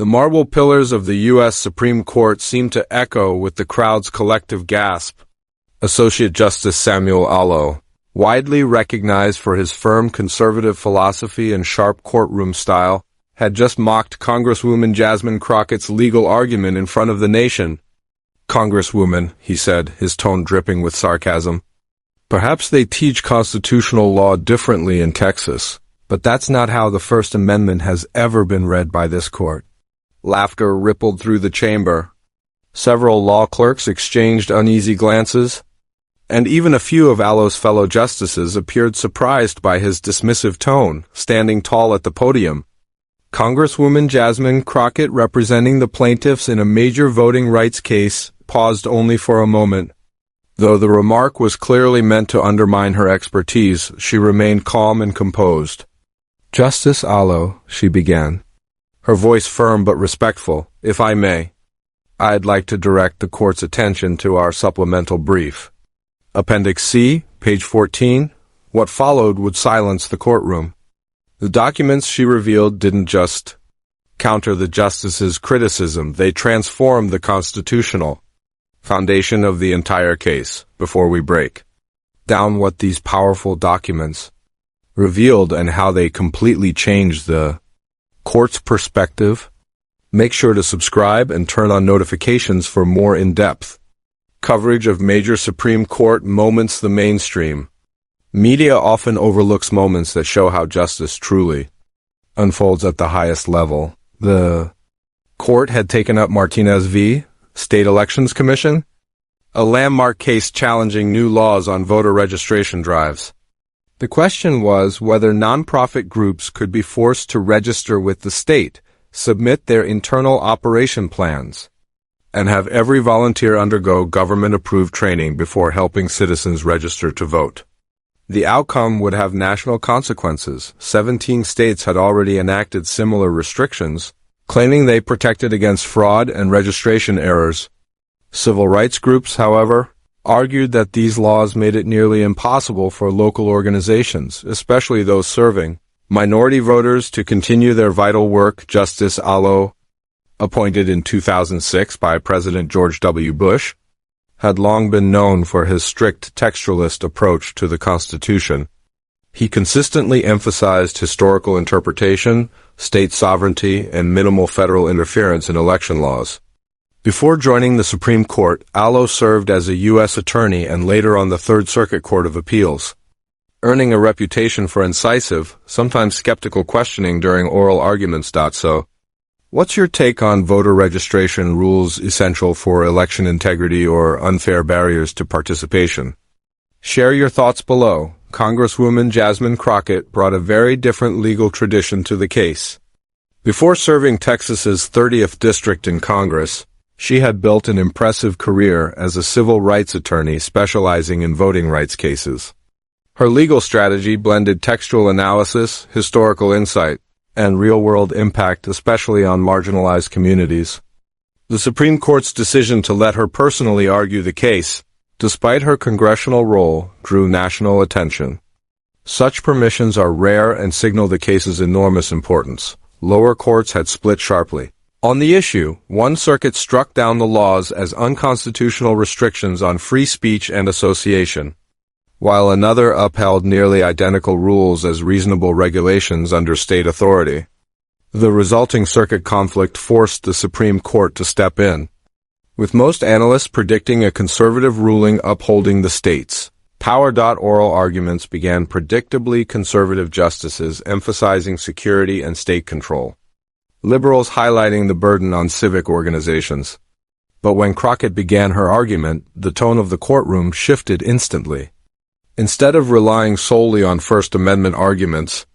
The marble pillars of the U.S. Supreme Court seemed to echo with the crowd's collective gasp. Associate Justice Samuel Alito, widely recognized for his firm conservative philosophy and sharp courtroom style, had just mocked Congresswoman Jasmine Crockett's legal argument in front of the nation. "Congresswoman," he said, his tone dripping with sarcasm, "perhaps they teach constitutional law differently in Texas, but that's not how the First Amendment has ever been read by this court." Laughter rippled through the chamber. Several law clerks exchanged uneasy glances, and even a few of Alito's fellow justices appeared surprised by his dismissive tone, standing tall at the podium. Congresswoman Jasmine Crockett, representing the plaintiffs in a major voting rights case, paused only for a moment. Though the remark was clearly meant to undermine her expertise, she remained calm and composed. "Justice Alito," she began, her voice firm but respectful, "if I may, I'd like to direct the court's attention to our supplemental brief. Appendix C, page 14, what followed would silence the courtroom. The documents she revealed didn't just counter the justice's criticism, they transformed the constitutional foundation of the entire case. Before we break down what these powerful documents revealed and how they completely changed the court's perspective, make sure to subscribe and turn on notifications for more in-depth coverage of major Supreme Court moments. The mainstream media often overlooks moments that show how justice truly unfolds at the highest level. The court had taken up Martinez v. State Elections Commission, a landmark case challenging new laws on voter registration drives. The question was whether nonprofit groups could be forced to register with the state, submit their internal operation plans, and have every volunteer undergo government-approved training before helping citizens register to vote. The outcome would have national consequences. 17 states had already enacted similar restrictions, claiming they protected against fraud and registration errors. Civil rights groups, however, argued that these laws made it nearly impossible for local organizations, especially those serving minority voters, to continue their vital work. Justice Alito, appointed in 2006 by President George W. Bush, had long been known for his strict textualist approach to the Constitution. He consistently emphasized historical interpretation, state sovereignty, and minimal federal interference in election laws. Before joining the Supreme Court, Alito served as a U.S. attorney and later on the Third Circuit Court of Appeals, earning a reputation for incisive, sometimes skeptical questioning during oral arguments. So, what's your take on voter registration rules essential for election integrity or unfair barriers to participation? Share your thoughts below. Congresswoman Jasmine Crockett brought a very different legal tradition to the case. Before serving Texas's 30th district in Congress, she had built an impressive career as a civil rights attorney specializing in voting rights cases. Her legal strategy blended textual analysis, historical insight, and real-world impact, especially on marginalized communities. The Supreme Court's decision to let her personally argue the case, despite her congressional role, drew national attention. Such permissions are rare and signal the case's enormous importance. Lower courts had split sharply on the issue. One circuit struck down the laws as unconstitutional restrictions on free speech and association, while another upheld nearly identical rules as reasonable regulations under state authority. The resulting circuit conflict forced the Supreme Court to step in, with most analysts predicting a conservative ruling upholding the state's power. Oral arguments began predictably conservative justices emphasizing security and state control, liberals highlighting the burden on civic organizations. But when Crockett began her argument, the tone of the courtroom shifted instantly. Instead of relying solely on First Amendment arguments,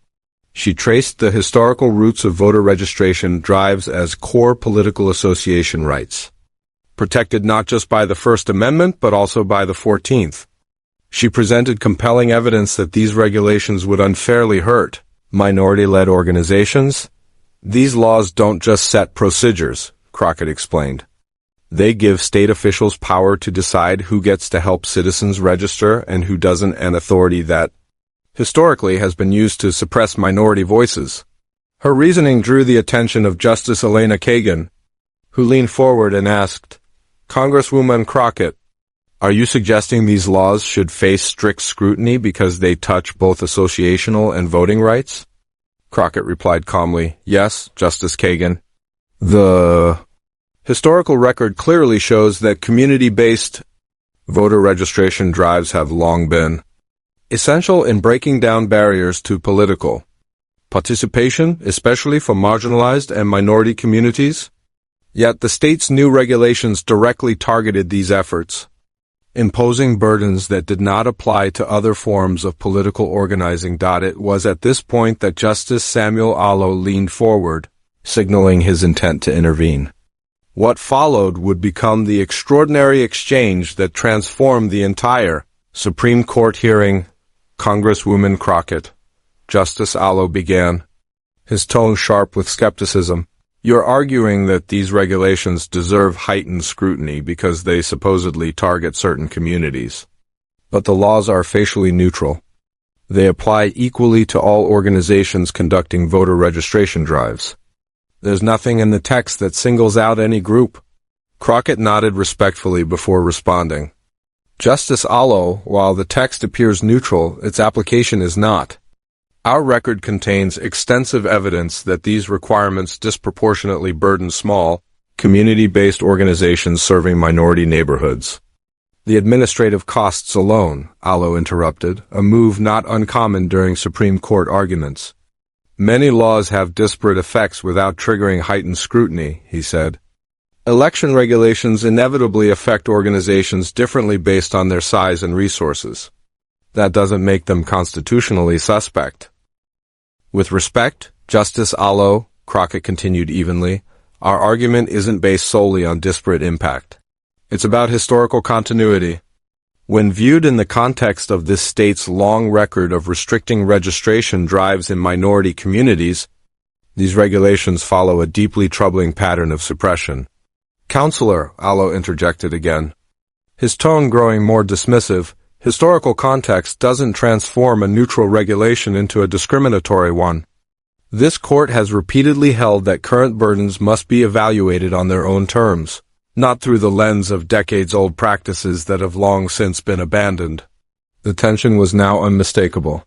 she traced the historical roots of voter registration drives as core political association rights, protected not just by the First Amendment but also by the 14th. She presented compelling evidence that these regulations would unfairly hurt minority-led organizations. These laws don't just set procedures, Crockett explained. They give state officials power to decide who gets to help citizens register and who doesn't, an authority that historically has been used to suppress minority voices. Her reasoning drew the attention of Justice Elena Kagan, who leaned forward and asked, "Congresswoman Crockett, are you suggesting these laws should face strict scrutiny because they touch both associational and voting rights?" Crockett replied calmly, "Yes, Justice Kagan. The historical record clearly shows that community-based voter registration drives have long been essential in breaking down barriers to political participation, especially for marginalized and minority communities. Yet the state's new regulations directly targeted these efforts, imposing burdens that did not apply to other forms of political organizing. It was at this point that Justice Samuel Alito leaned forward, signaling his intent to intervene. What followed would become the extraordinary exchange that transformed the entire Supreme Court hearing. "Congresswoman Crockett," Justice Alito began, his tone sharp with skepticism, "you're arguing that these regulations deserve heightened scrutiny because they supposedly target certain communities. But the laws are facially neutral. They apply equally to all organizations conducting voter registration drives. There's nothing in the text that singles out any group." Crockett nodded respectfully before responding. "Justice Alito, while the text appears neutral, its application is not. Our record contains extensive evidence that these requirements disproportionately burden small, community-based organizations serving minority neighborhoods." "The administrative costs alone," Alito interrupted, a move not uncommon during Supreme Court arguments. "Many laws have disparate effects without triggering heightened scrutiny," he said. "Election regulations inevitably affect organizations differently based on their size and resources. That doesn't make them constitutionally suspect." "With respect, Justice Alito," Crockett continued evenly, "our argument isn't based solely on disparate impact. It's about historical continuity. When viewed in the context of this state's long record of restricting registration drives in minority communities, these regulations follow a deeply troubling pattern of suppression." "Counselor," Alito interjected again, his tone growing more dismissive, "historical context doesn't transform a neutral regulation into a discriminatory one. This court has repeatedly held that current burdens must be evaluated on their own terms, not through the lens of decades-old practices that have long since been abandoned." The tension was now unmistakable.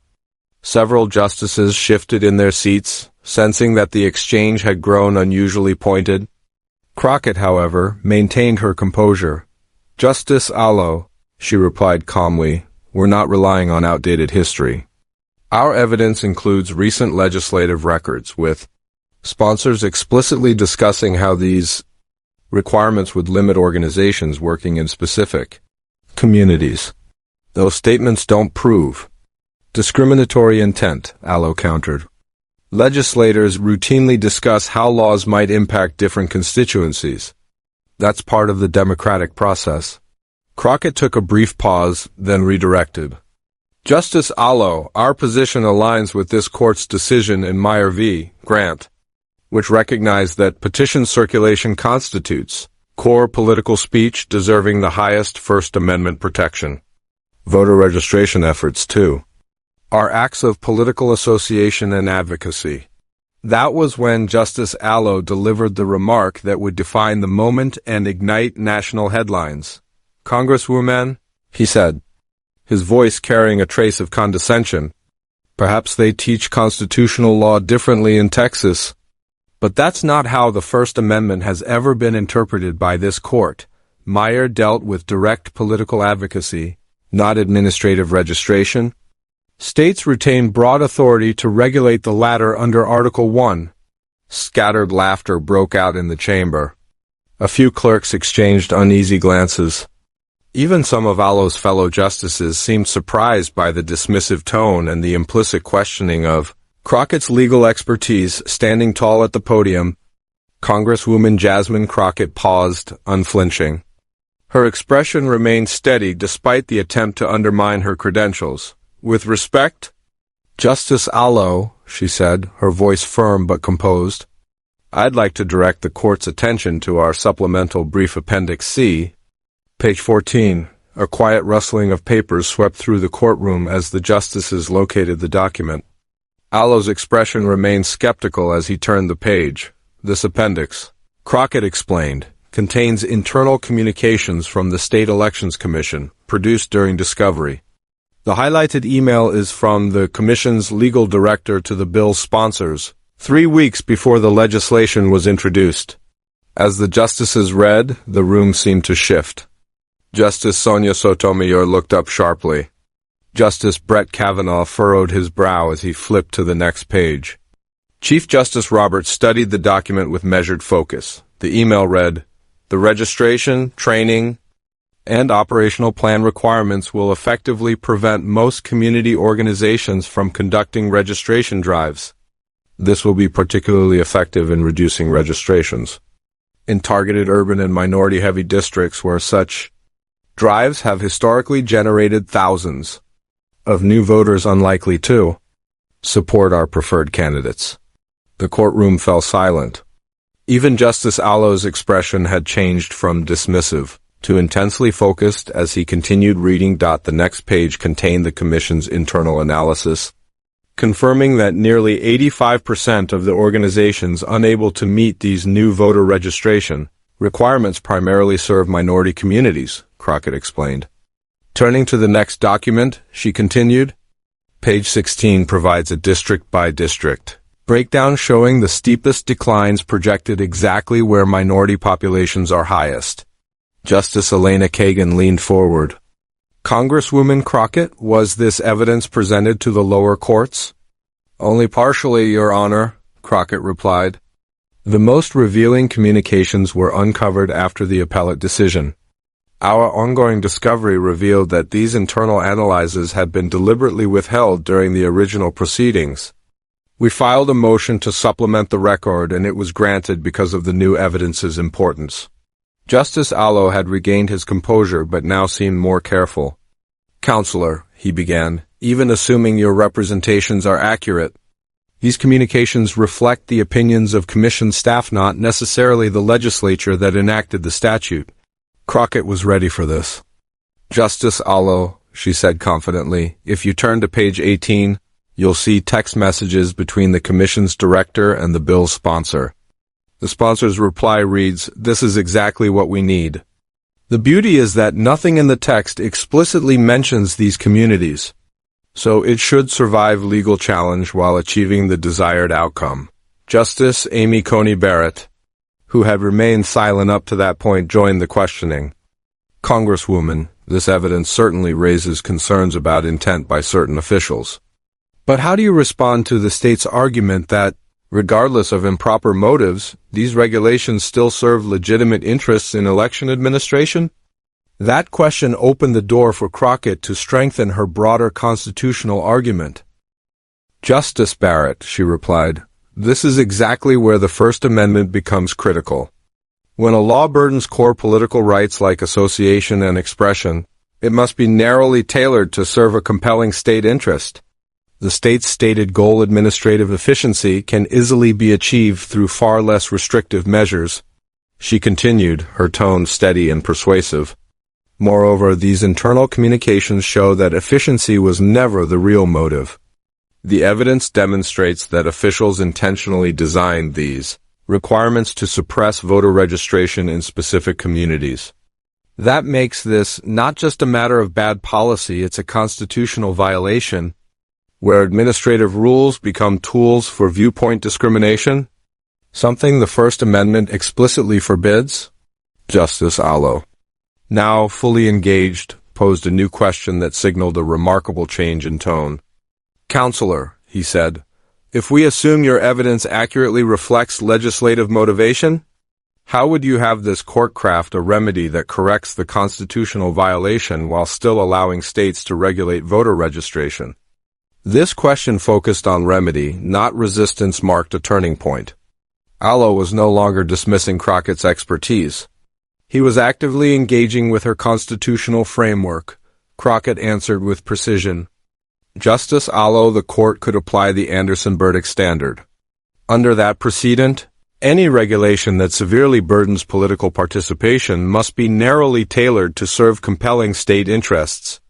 Several justices shifted in their seats, sensing that the exchange had grown unusually pointed. Crockett, however, maintained her composure. "Justice Alito," she replied calmly, "we're not relying on outdated history. Our evidence includes recent legislative records with sponsors explicitly discussing how these requirements would limit organizations working in specific communities. Those statements don't prove discriminatory intent," Alito countered. "Legislators routinely discuss how laws might impact different constituencies. That's part of the democratic process." Crockett took a brief pause, then redirected. "Justice Alito, our position aligns with this court's decision in Meyer v. Grant, which recognized that petition circulation constitutes core political speech deserving the highest First Amendment protection. Voter registration efforts, too, are acts of political association and advocacy." That was when Justice Alito delivered the remark that would define the moment and ignite national headlines. "Congresswoman," he said, his voice carrying a trace of condescension, "perhaps they teach constitutional law differently in Texas. But that's not how the First Amendment has ever been interpreted by this court. Meyer dealt with direct political advocacy, not administrative registration. States retain broad authority to regulate the latter under Article 1. Scattered laughter broke out in the chamber. A few clerks exchanged uneasy glances. Even some of Alito's fellow justices seemed surprised by the dismissive tone and the implicit questioning of Crockett's legal expertise. Standing tall at the podium, Congresswoman Jasmine Crockett paused, unflinching. Her expression remained steady despite the attempt to undermine her credentials. "With respect, Justice Alito," she said, her voice firm but composed, "I'd like to direct the court's attention to our supplemental brief Appendix C, page 14. A quiet rustling of papers swept through the courtroom as the justices located the document. Allow's expression remained skeptical as he turned the page. This appendix, Crockett explained, contains internal communications from the State Elections Commission, produced during discovery. The highlighted email is from the Commission's legal director to the bill's sponsors, 3 weeks before the legislation was introduced. As the justices read, the room seemed to shift. Justice Sonia Sotomayor looked up sharply. Justice Brett Kavanaugh furrowed his brow as he flipped to the next page. Chief Justice Roberts studied the document with measured focus. The email read, "The registration, training, and operational plan requirements will effectively prevent most community organizations from conducting registration drives. This will be particularly effective in reducing registrations in targeted urban and minority-heavy districts where such drives have historically generated thousands of new voters unlikely to support our preferred candidates." The courtroom fell silent. Even Justice Allow's expression had changed from dismissive to intensely focused as he continued reading. The next page contained the Commission's internal analysis, confirming that nearly 85% of the organizations unable to meet these new voter registration requirements primarily serve minority communities, Crockett explained. Turning to the next document, she continued, page 16 provides a district-by-district breakdown showing the steepest declines projected exactly where minority populations are highest. Justice Elena Kagan leaned forward. Congresswoman Crockett, was this evidence presented to the lower courts? Only partially, Your Honor, Crockett replied. The most revealing communications were uncovered after the appellate decision. Our ongoing discovery revealed that these internal analyses had been deliberately withheld during the original proceedings. We filed a motion to supplement the record, and it was granted because of the new evidence's importance. Justice Allow had regained his composure but now seemed more careful. Counselor, he began, even assuming your representations are accurate, these communications reflect the opinions of Commission staff, not necessarily the legislature that enacted the statute. Crockett was ready for this. Justice Allow, she said confidently, if you turn to page 18, you'll see text messages between the Commission's director and the bill's sponsor. The sponsor's reply reads, "This is exactly what we need." The beauty is that nothing in the text explicitly mentions these communities, so it should survive legal challenge while achieving the desired outcome. Justice Amy Coney Barrett, who had remained silent up to that point, joined the questioning. Congresswoman, this evidence certainly raises concerns about intent by certain officials. But how do you respond to the state's argument that, regardless of improper motives, these regulations still serve legitimate interests in election administration? That question opened the door for Crockett to strengthen her broader constitutional argument. Justice Barrett, she replied, this is exactly where the First Amendment becomes critical. When a law burdens core political rights like association and expression, it must be narrowly tailored to serve a compelling state interest. The state's stated goal, administrative efficiency, can easily be achieved through far less restrictive measures. She continued, her tone steady and persuasive. Moreover, these internal communications show that efficiency was never the real motive. The evidence demonstrates that officials intentionally designed these requirements to suppress voter registration in specific communities. That makes this not just a matter of bad policy, it's a constitutional violation, where administrative rules become tools for viewpoint discrimination, something the First Amendment explicitly forbids. Justice Allow, now fully engaged, posed a new question that signaled a remarkable change in tone. Counselor, he said, if we assume your evidence accurately reflects legislative motivation, how would you have this court craft a remedy that corrects the constitutional violation while still allowing states to regulate voter registration? This question focused on remedy, not resistance, marked a turning point. Allow was no longer dismissing Crockett's expertise. He was actively engaging with her constitutional framework. Crockett answered with precision. Justice Allow, the court could apply the Anderson-Burdick standard. Under that precedent, any regulation that severely burdens political participation must be narrowly tailored to serve compelling state interests.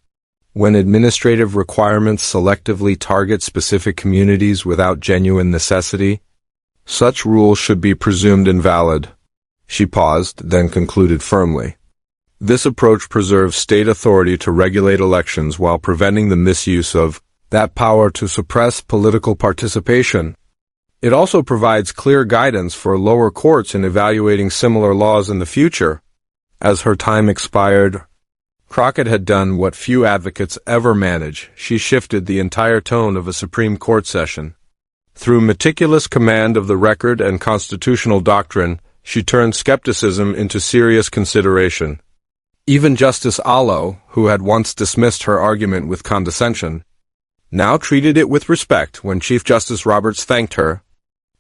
When administrative requirements selectively target specific communities without genuine necessity, such rules should be presumed invalid. She paused, then concluded firmly. This approach preserves state authority to regulate elections while preventing the misuse of that power to suppress political participation. It also provides clear guidance for lower courts in evaluating similar laws in the future. As her time expired, Crockett had done what few advocates ever manage. She shifted the entire tone of a Supreme Court session. Through meticulous command of the record and constitutional doctrine, she turned skepticism into serious consideration. Even Justice Alito, who had once dismissed her argument with condescension, now treated it with respect when Chief Justice Roberts thanked her.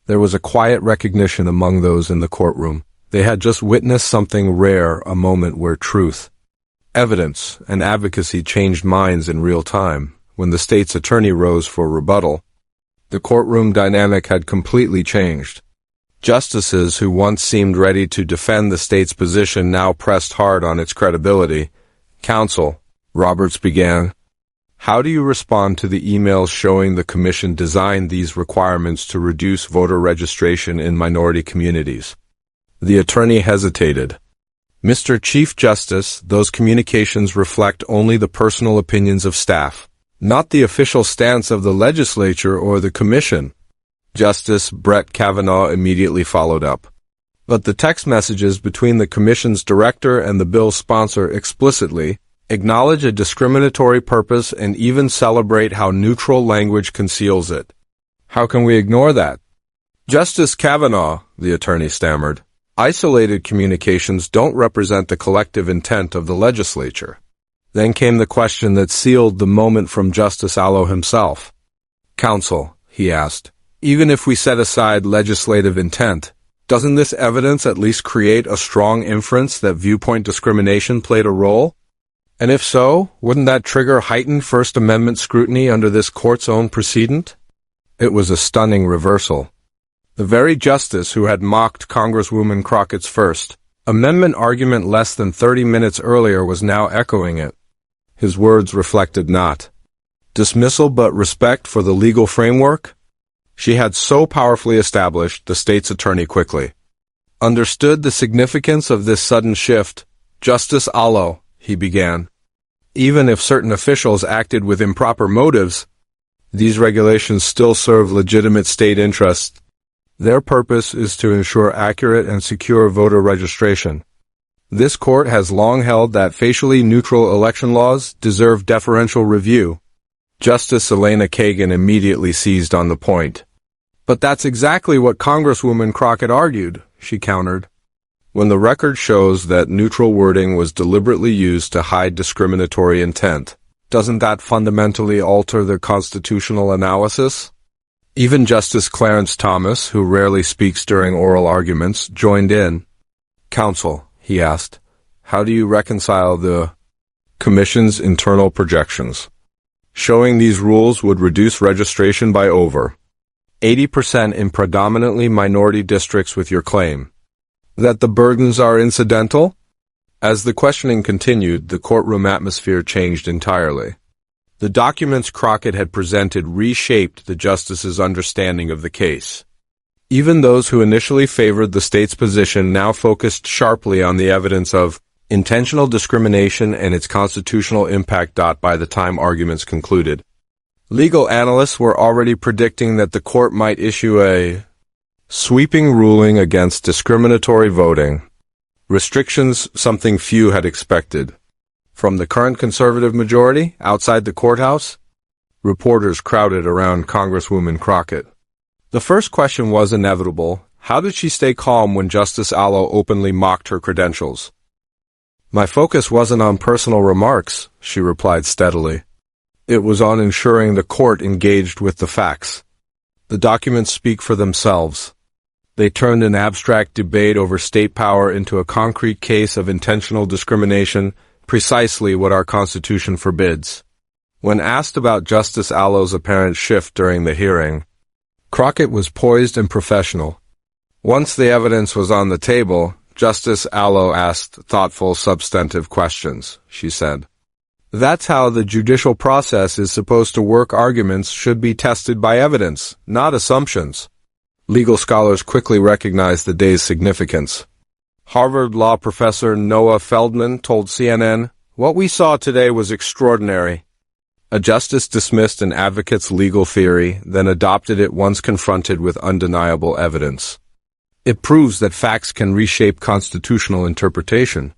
There was a quiet recognition among those in the courtroom. They had just witnessed something rare, a moment where truth, evidence, and advocacy changed minds in real time. When the state's attorney rose for rebuttal, the courtroom dynamic had completely changed. Justices who once seemed ready to defend the state's position now pressed hard on its credibility. "Counsel," Roberts began, "how do you respond to the emails showing the commission designed these requirements to reduce voter registration in minority communities?" The attorney hesitated. "Mr. Chief Justice, those communications reflect only the personal opinions of staff, not the official stance of the legislature or the commission." Justice Brett Kavanaugh immediately followed up. "But the text messages between the commission's director and the bill's sponsor explicitly acknowledge a discriminatory purpose and even celebrate how neutral language conceals it. How can we ignore that?" "Justice Kavanaugh," the attorney stammered, "isolated communications don't represent the collective intent of the legislature." Then came the question that sealed the moment from Justice Alito himself. "Counsel," he asked, "even if we set aside legislative intent, doesn't this evidence at least create a strong inference that viewpoint discrimination played a role? And if so, wouldn't that trigger heightened First Amendment scrutiny under this court's own precedent?" It was a stunning reversal. The very justice who had mocked Congresswoman Crockett's First Amendment argument less than 30 minutes earlier was now echoing it. His words reflected not dismissal but respect for the legal framework she had so powerfully established. The state's attorney quickly understood the significance of this sudden shift. "Justice Alito," he began, "even if certain officials acted with improper motives, these regulations still serve legitimate state interests. Their purpose is to ensure accurate and secure voter registration. This court has long held that facially neutral election laws deserve deferential review." Justice Elena Kagan immediately seized on the point. "But that's exactly what Congresswoman Crockett argued," she countered. "When the record shows that neutral wording was deliberately used to hide discriminatory intent, doesn't that fundamentally alter the constitutional analysis?" Even Justice Clarence Thomas, who rarely speaks during oral arguments, joined in. "Counsel," he asked, "how do you reconcile the Commission's internal projections, showing these rules would reduce registration by over 80% in predominantly minority districts with your claim that the burdens are incidental?" As the questioning continued, the courtroom atmosphere changed entirely. The documents Crockett had presented reshaped the justices' understanding of the case. Even those who initially favored the state's position now focused sharply on the evidence of intentional discrimination and its constitutional impact. By the time arguments concluded, legal analysts were already predicting that the court might issue a sweeping ruling against discriminatory voting restrictions, something few had expected. From the current conservative majority outside the courthouse, reporters crowded around Congresswoman Crockett. The first question was inevitable. How did she stay calm when Justice Alito openly mocked her credentials? "My focus wasn't on personal remarks," she replied steadily. "It was on ensuring the court engaged with the facts. The documents speak for themselves. They turned an abstract debate over state power into a concrete case of intentional discrimination, precisely what our Constitution forbids." When asked about Justice Alito's apparent shift during the hearing, Crockett was poised and professional. Once the evidence was on the table, Justice Alito asked thoughtful, substantive questions, she said. That's how the judicial process is supposed to work. Arguments should be tested by evidence, not assumptions. Legal scholars quickly recognized the day's significance. Harvard law professor Noah Feldman told CNN, "What we saw today was extraordinary." A justice dismissed an advocate's legal theory, then adopted it once confronted with undeniable evidence. It proves that facts can reshape constitutional interpretation.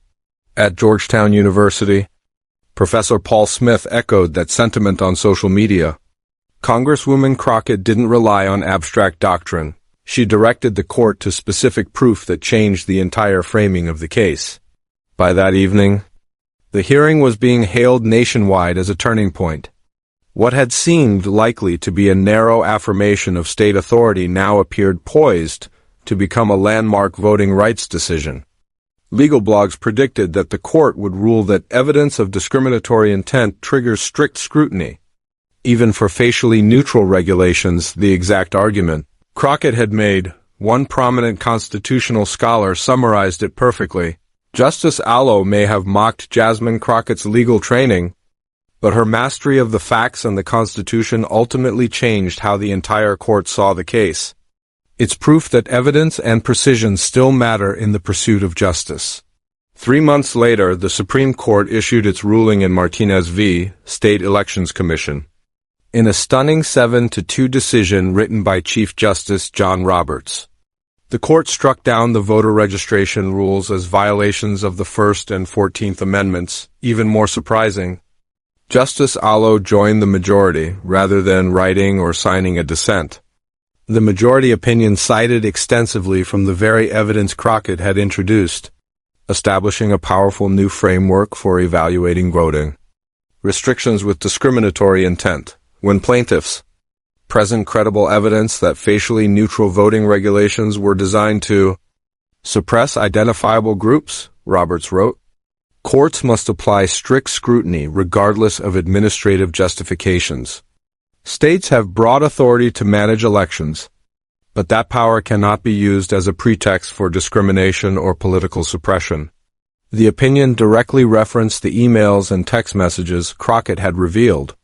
At Georgetown University, Professor Paul Smith echoed that sentiment on social media. Congresswoman Crockett didn't rely on abstract doctrine. She directed the court to specific proof that changed the entire framing of the case. By that evening, the hearing was being hailed nationwide as a turning point. What had seemed likely to be a narrow affirmation of state authority now appeared poised to become a landmark voting rights decision. Legal blogs predicted that the court would rule that evidence of discriminatory intent triggers strict scrutiny. Even for facially neutral regulations, the exact argument Crockett had made, one prominent constitutional scholar summarized it perfectly. Justice Allo may have mocked Jasmine Crockett's legal training, but her mastery of the facts and the Constitution ultimately changed how the entire court saw the case. It's proof that evidence and precision still matter in the pursuit of justice. 3 months later, the Supreme Court issued its ruling in Martinez v. State Elections Commission. In a stunning 7-2 decision written by Chief Justice John Roberts, the court struck down the voter registration rules as violations of the First and 14th Amendments. Even more surprising, Justice Allo joined the majority rather than writing or signing a dissent. The majority opinion cited extensively from the very evidence Crockett had introduced, establishing a powerful new framework for evaluating voting. Restrictions with discriminatory intent. When plaintiffs present credible evidence that facially neutral voting regulations were designed to suppress identifiable groups, Roberts wrote, courts must apply strict scrutiny regardless of administrative justifications. States have broad authority to manage elections, but that power cannot be used as a pretext for discrimination or political suppression. The opinion directly referenced the emails and text messages Crockett had revealed.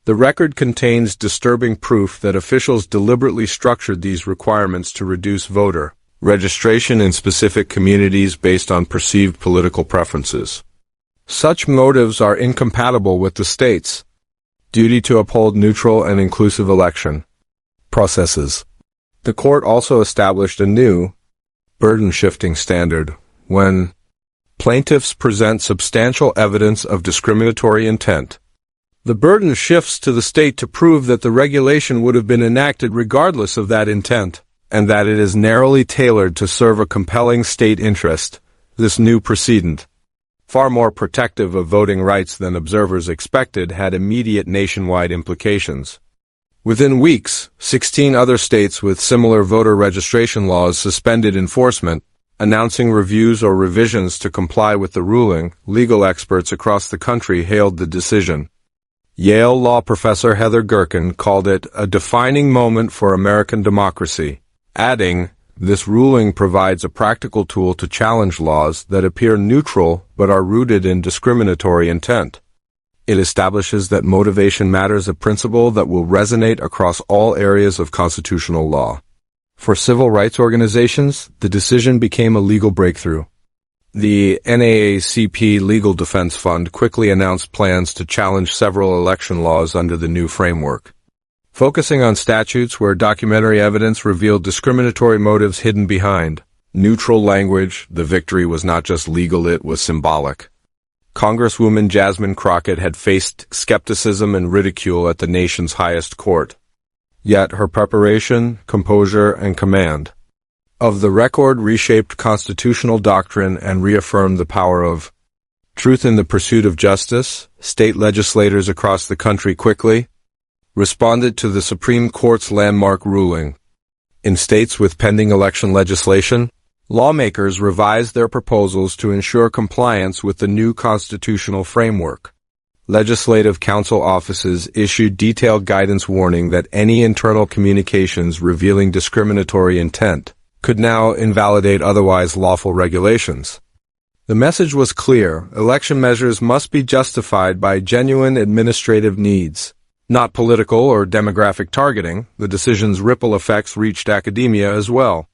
The record contains disturbing proof that officials deliberately structured these requirements to reduce voter registration in specific communities based on perceived political preferences. Such motives are incompatible with the state's duty to uphold neutral and inclusive election processes. The court also established a new burden-shifting standard when plaintiffs present substantial evidence of discriminatory intent. The burden shifts to the state to prove that the regulation would have been enacted regardless of that intent, and that it is narrowly tailored to serve a compelling state interest. This new precedent, far more protective of voting rights than observers expected, had immediate nationwide implications. Within weeks, 16 other states with similar voter registration laws suspended enforcement, announcing reviews or revisions to comply with the ruling. Legal experts across the country hailed the decision. Yale law professor Heather Gerken called it a defining moment for American democracy, adding, "This ruling provides a practical tool to challenge laws that appear neutral but are rooted in discriminatory intent. It establishes that motivation matters, a principle that will resonate across all areas of constitutional law." For civil rights organizations, the decision became a legal breakthrough. The NAACP Legal Defense Fund quickly announced plans to challenge several election laws under the new framework. Focusing on statutes where documentary evidence revealed discriminatory motives hidden behind neutral language, the victory was not just legal, it was symbolic. Congresswoman Jasmine Crockett had faced skepticism and ridicule at the nation's highest court. Yet her preparation, composure, and command of the record reshaped constitutional doctrine and reaffirmed the power of truth in the pursuit of justice. State legislators across the country quickly responded to the Supreme Court's landmark ruling. In states with pending election legislation, lawmakers revised their proposals to ensure compliance with the new constitutional framework. Legislative council offices issued detailed guidance warning that any internal communications revealing discriminatory intent could now invalidate otherwise lawful regulations. The message was clear: election measures must be justified by genuine administrative needs, not political or demographic targeting. The decision's ripple effects reached academia as well.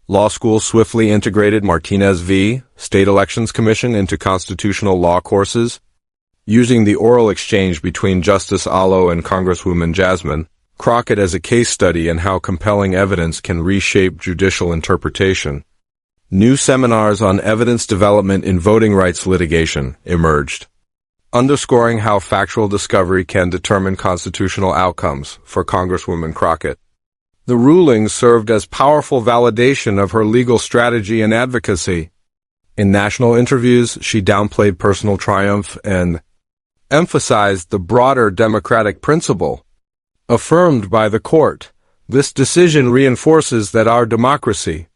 Law schools swiftly integrated Martinez v. State Elections Commission into constitutional law courses. Using the oral exchange between Justice Allo and Congresswoman Jasmine Crockett as a case study in how compelling evidence can reshape judicial interpretation, new seminars on evidence development in voting rights litigation emerged, underscoring how factual discovery can determine constitutional outcomes for Congresswoman Crockett. The rulings served as powerful validation of her legal strategy and advocacy. In national interviews, she downplayed personal triumph and emphasized the broader democratic principle affirmed by the court. This decision reinforces that our democracy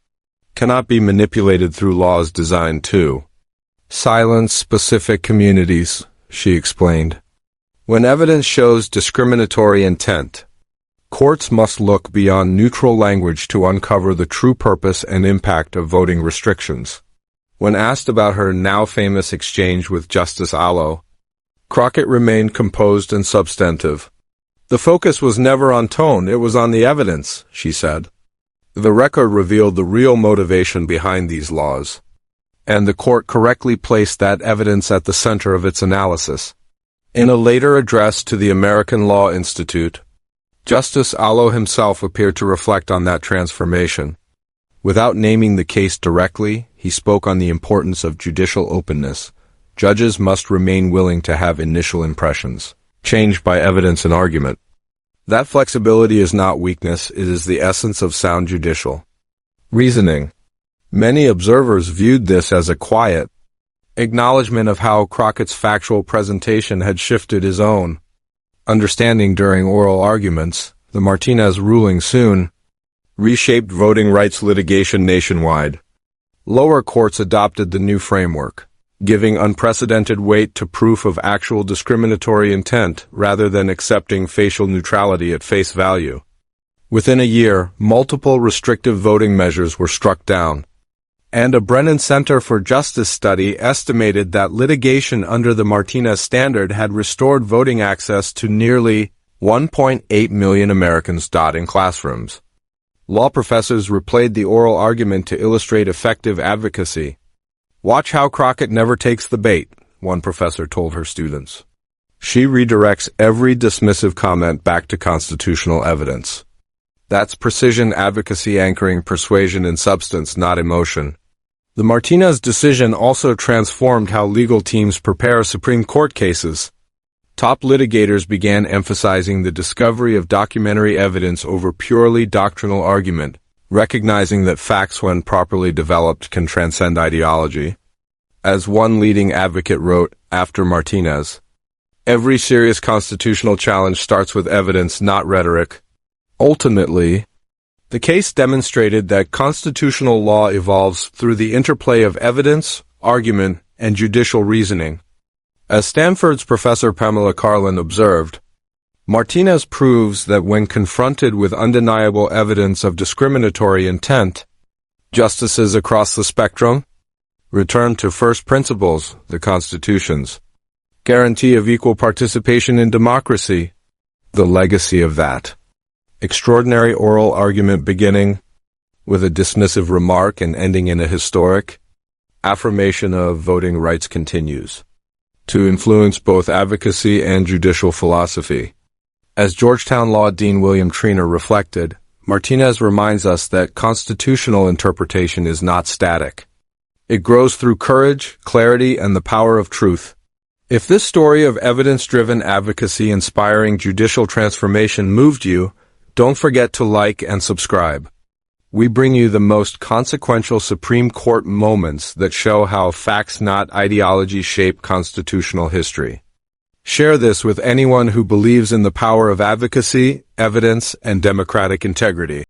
cannot be manipulated through laws designed to silence specific communities, she explained. When evidence shows discriminatory intent, courts must look beyond neutral language to uncover the true purpose and impact of voting restrictions. When asked about her now famous exchange with Justice Allo, Crockett remained composed and substantive. The focus was never on tone, it was on the evidence, she said. The record revealed the real motivation behind these laws, and the court correctly placed that evidence at the center of its analysis. In a later address to the American Law Institute, Justice Allo himself appeared to reflect on that transformation. Without naming the case directly, he spoke on the importance of judicial openness. Judges must remain willing to have initial impressions changed by evidence and argument. That flexibility is not weakness, it is the essence of sound judicial reasoning. Many observers viewed this as a quiet acknowledgement of how Crockett's factual presentation had shifted his own understanding during oral arguments. The Martinez ruling soon reshaped voting rights litigation nationwide. Lower courts adopted the new framework, giving unprecedented weight to proof of actual discriminatory intent rather than accepting facial neutrality at face value. Within a year, multiple restrictive voting measures were struck down, and a Brennan Center for Justice study estimated that litigation under the Martinez standard had restored voting access to nearly 1.8 million Americans. In classrooms, law professors replayed the oral argument to illustrate effective advocacy. "Watch how Crockett never takes the bait," one professor told her students. "She redirects every dismissive comment back to constitutional evidence." That's precision advocacy anchoring persuasion in substance, not emotion. The Martinez decision also transformed how legal teams prepare Supreme Court cases. Top litigators began emphasizing the discovery of documentary evidence over purely doctrinal argument, recognizing that facts, when properly developed, can transcend ideology. As one leading advocate wrote after Martinez, "Every serious constitutional challenge starts with evidence, not rhetoric." Ultimately, the case demonstrated that constitutional law evolves through the interplay of evidence, argument, and judicial reasoning. As Stanford's Professor Pamela Karlan observed, Martinez proves that when confronted with undeniable evidence of discriminatory intent, justices across the spectrum return to first principles, the Constitution's guarantee of equal participation in democracy, the legacy of that extraordinary oral argument, beginning with a dismissive remark and ending in a historic affirmation of voting rights, continues to influence both advocacy and judicial philosophy. As Georgetown Law Dean William Treanor reflected, Martinez reminds us that constitutional interpretation is not static. It grows through courage, clarity, and the power of truth. If this story of evidence-driven advocacy inspiring judicial transformation moved you, don't forget to like and subscribe. We bring you the most consequential Supreme Court moments that show how facts, not ideology, shape constitutional history. Share this with anyone who believes in the power of advocacy, evidence, and democratic integrity.